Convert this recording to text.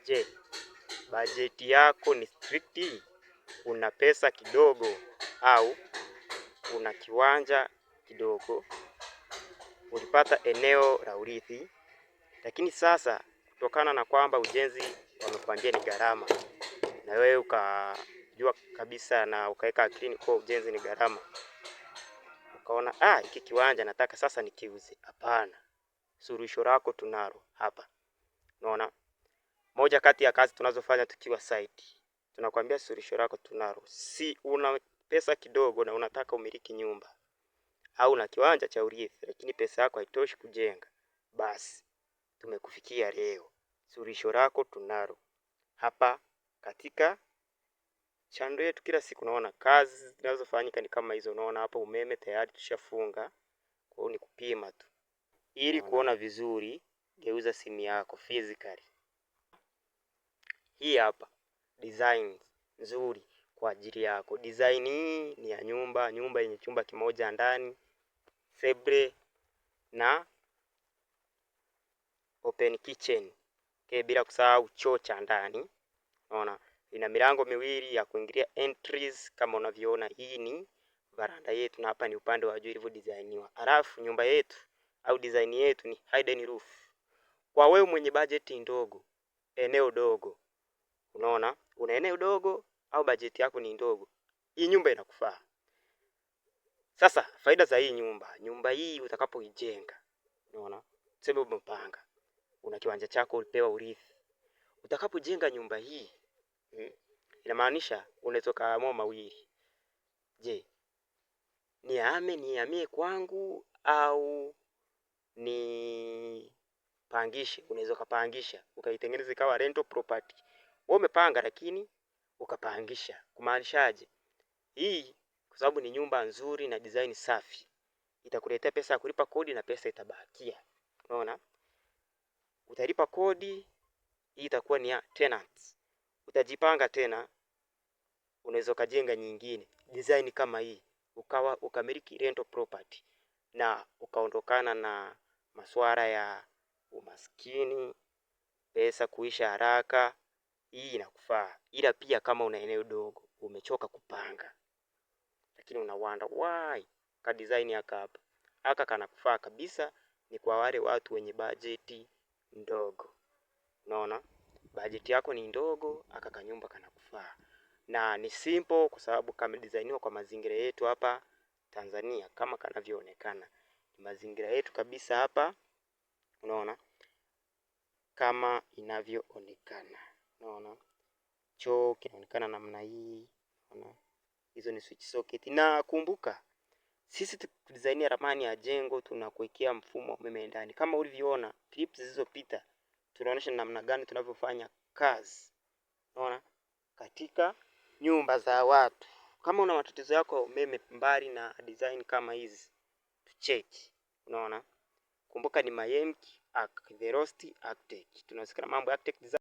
Je, bajeti yako ni strict? Una pesa kidogo au una kiwanja kidogo? Ulipata eneo la urithi, lakini sasa kutokana na kwamba ujenzi wamekwambia ni gharama, na wewe ukajua kabisa na ukaweka akilini kwa ujenzi ni gharama, ukaona hiki kiwanja nataka sasa nikiuze. Hapana, suluhisho lako tunalo hapa. Unaona, moja kati ya kazi tunazofanya tukiwa site, tunakwambia suluhisho lako tunalo. Si una pesa kidogo na unataka umiliki nyumba au na kiwanja cha urithi, lakini pesa yako haitoshi kujenga, basi tumekufikia leo. Suluhisho lako tunalo hapa katika channel yetu. Kila siku naona kazi zinazofanyika ni kama hizo. Unaona hapa umeme tayari tushafunga, kwa hiyo ni kupima tu. Ili kuona vizuri, geuza simu yako physically. Hii hapa design nzuri kwa ajili yako. Design hii ni ya nyumba yenye chumba kimoja ndani, sebule na open kitchen. Bila kusahau choo cha ndani. Unaona, ina milango miwili ya kuingilia entries kama unavyoona. Hii ni veranda yetu na hapa ni upande wa juu ilivyo designiwa. Alafu nyumba yetu au design yetu ni hidden roof. Kwa wewe mwenye budget ndogo, eneo dogo, unaona, una eneo dogo au budget yako ni ndogo, hii nyumba inakufaa. Sasa faida za hii nyumba hii utakapoijenga, unaona, tuseme umepanga, una kiwanja chako ulipewa urithi. Utakapojenga nyumba hii, inamaanisha unaweza kaamua mawili. Je, nihamie kwangu au ni pangishe? Unaweza kupangisha ukaitengeneza ikawa rental property. Wewe umepanga lakini ukapangisha. Kumaanishaje? Hii kwa sababu ni nyumba nzuri na design safi, itakuletea pesa ya kulipa kodi na pesa itabakia. Unaona? Utalipa kodi, hii itakuwa ni ya tenants. Utajipanga tena, unaweza kujenga nyingine design kama hii, ukamiliki rental property na ukaondokana na masuala ya umaskini, pesa kuisha haraka. Hii inakufaa. Ila pia kama una eneo dogo, umechoka kupanga, lakini unawanda why ka design haka kanakufaa kabisa. Ni kwa wale watu wenye budget ndogo. Unaona, budget yako ni ndogo, haka kanyumba kanakufaa. Na ni simple kwa sababu kama designiwa kwa mazingira yetu hapa Tanzania kama kanavyoonekana. Ni mazingira yetu kabisa hapa. Unaona, kama inavyoonekana. Unaona, choo kinaonekana namna hii. Unaona, hizo ni switch socket. Na kumbuka, sisi tukidesignia ramani ya jengo tunakuwekea mfumo wa umeme ndani. Kama ulivyoona clips zilizopita, tunaonyesha namna gani tunavyofanya kazi. Unaona, katika nyumba za watu. Kama una matatizo yako ya umeme mbali na design kama hizi, tucheki. Unaona, kumbuka ni Mayemki, The Rost Architect. Tunasikana mambo ya architect design.